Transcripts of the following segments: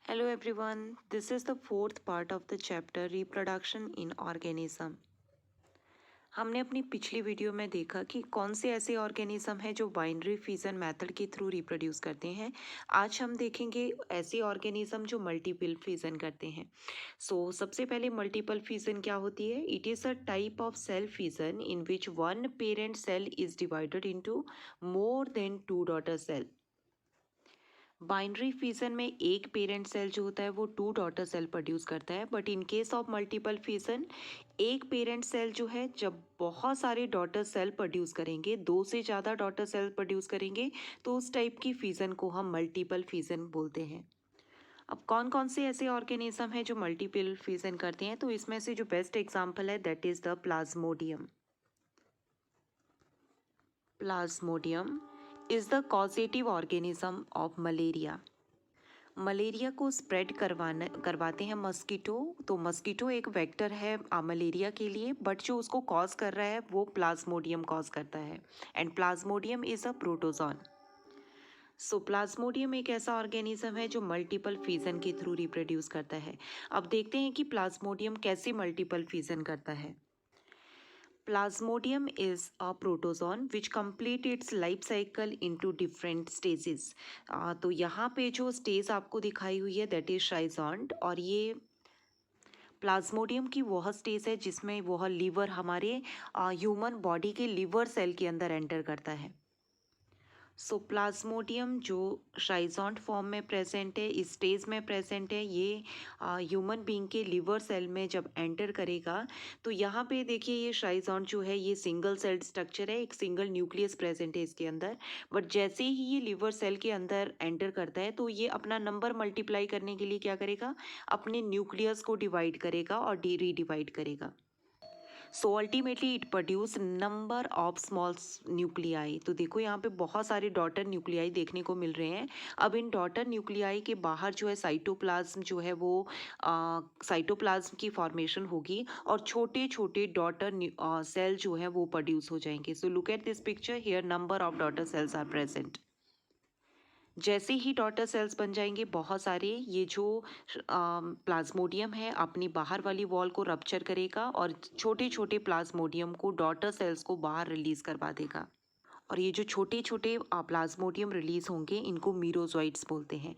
Hello everyone, this is the fourth part of the chapter reproduction in organism. हमने अपनी पिछली video में देखा कि कौन से ऐसे ऑर्गेनिज्म हैं जो बाइनरी फिजन मेथड के थ्रू रिप्रोड्यूस करते हैं। आज हम देखेंगे ऐसे ऑर्गेनिज्म जो मल्टीपल फिजन करते हैं। सबसे पहले मल्टीपल फिजन क्या होती है? It is a type of cell fission in which one parent cell is divided into more than two daughter cell. Binary fission में एक पेरेंट सेल जो होता है वो टू डॉटर सेल प्रोड्यूस करता है, but in case of multiple fission एक parent cell जो है जब बहुत सारे डॉटर सेल प्रोड्यूस करेंगे, दो से ज़्यादा डॉटर सेल प्रोड्यूस करेंगे, तो उस टाइप की फिजन को हम मल्टीपल फिजन बोलते हैं। अब कौन कौन से ऐसे ऑर्गेनिज्म हैं जो मल्टीपल फिजन करते हैं? तो इसमें से जो बेस्ट एग्जाम्पल है that is the Plasmodium. Plasmodium is the causative organism of malaria. Malaria को स्प्रेड करवाते हैं मस्कीटो। तो मस्कीटो एक वेक्टर है मलेरिया के लिए, बट जो उसको कॉज कर रहा है वो प्लाज्मोडियम कॉज करता है, and Plasmodium is a protozoan. Plasmodium एक ऐसा ऑर्गेनिज्म है जो मल्टीपल फिजन के थ्रू रिप्रोड्यूस करता है। अब देखते हैं कि प्लाज्मोडियम कैसे मल्टीपल फिजन करता है। Plasmodium is a protozoan which complete its life cycle into different stages. तो यहाँ पे जो स्टेज आपको दिखाई हुई है दैट इज शाइजॉन्ट, और ये प्लाज्मोडियम की वह स्टेज है जिसमें वह लीवर हमारे ह्यूमन बॉडी के लीवर सेल के अंदर एंटर करता है। प्लाज्मोडियम जो शाइजॉन्ट फॉर्म में प्रेजेंट है, इस स्टेज में प्रेजेंट है, ये ह्यूमन बीइंग के लिवर सेल में जब एंटर करेगा तो यहाँ पे देखिए ये शाइजॉन्ट जो है ये सिंगल सेल्ड स्ट्रक्चर है, एक सिंगल न्यूक्लियस प्रेजेंट है इसके अंदर। बट जैसे ही ये लिवर सेल के अंदर एंटर करता है तो ये अपना नंबर मल्टीप्लाई करने के लिए क्या करेगा, अपने न्यूक्लियस को डिवाइड करेगा और रीडिवाइड करेगा। Ultimately it produce number of small nuclei. तो देखो यहाँ पे बहुत सारे डॉटर न्यूक्लियाई देखने को मिल रहे हैं। अब इन डॉटर न्यूक्लियाई के बाहर जो है साइटोप्लाज्म जो है वो साइटोप्लाज्म की फॉर्मेशन होगी और छोटे छोटे डॉटर सेल जो है वो प्रोड्यूस हो जाएंगे। So look at this picture, here number of daughter cells are present. जैसे ही डॉटर सेल्स बन जाएंगे बहुत सारे, ये जो प्लाज्मोडियम है अपनी बाहर वाली वॉल को रप्चर करेगा और छोटे छोटे प्लाज्मोडियम को डॉटर सेल्स को बाहर रिलीज करवा देगा। और ये जो छोटे छोटे प्लाज्मोडियम रिलीज होंगे इनको मीरोजॉइड्स बोलते हैं।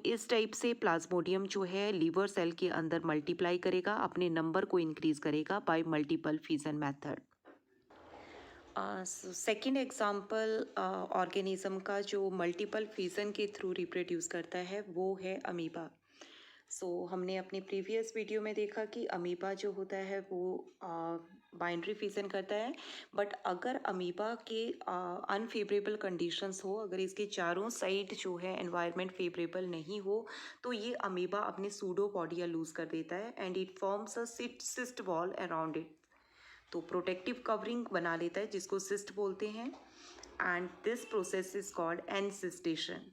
इस टाइप से प्लाज्मोडियम जो है लीवर सेल के अंदर मल्टीप्लाई करेगा, अपने नंबर को इंक्रीज करेगा bye multiple fission method. Second example organism का जो मल्टीपल फिजन के थ्रू रिप्रोड्यूस करता है वो है अमीबा। हमने अपने प्रीवियस वीडियो में देखा कि अमीबा जो होता है वो बाइनरी फिजन करता है, बट अगर अमीबा के अनफेवरेबल कंडीशंस हो, अगर इसके चारों साइड जो है एनवायरनमेंट फेवरेबल नहीं हो, तो ये अमीबा अपने सूडोपोडिया लूज कर देता है and it forms a cyst wall around it. तो प्रोटेक्टिव कवरिंग बना लेता है जिसको सिस्ट बोलते हैं, and this process is called encystation.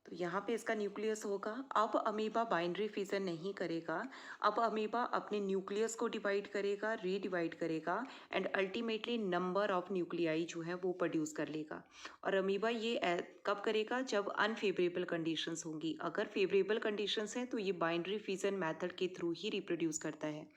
तो यहाँ पे इसका न्यूक्लियस होगा। अब अमीबा बाइनरी फिजन नहीं करेगा, अब अमीबा अपने न्यूक्लियस को डिवाइड करेगा, रीडिवाइड करेगा and ultimately number of nuclei जो है वो प्रोड्यूस कर लेगा। और अमीबा ये कब करेगा, जब अनफेवरेबल कंडीशंस होंगी। अगर फेवरेबल कंडीशंस हैं तो ये बाइनरी फिजन मेथड के थ्रू ही रिप्रोड्यूस करता है।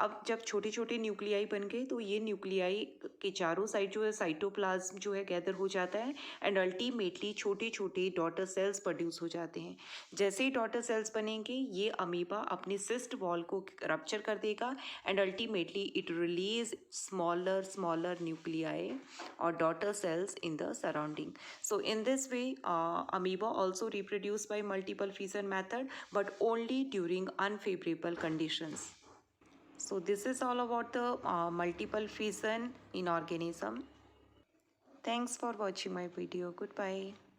अब जब छोटे छोटे न्यूक्लियाई बन गए तो ये न्यूक्लियाई के चारों साइड जो है साइटोप्लाज्म जो है गैदर हो जाता है एंड अल्टीमेटली छोटे छोटे डॉटर सेल्स प्रोड्यूस हो जाते हैं। जैसे ही डॉटर सेल्स बनेंगे ये अमीबा अपने सिस्ट वॉल को रप्चर कर देगा and ultimately it release smaller smaller nuclei और daughter cells in the surrounding. In this way amoeba also reproduce by multiple fission method, but only during unfavorable conditions. So this is all about the multiple fission in organism. Thanks for watching my video. Goodbye.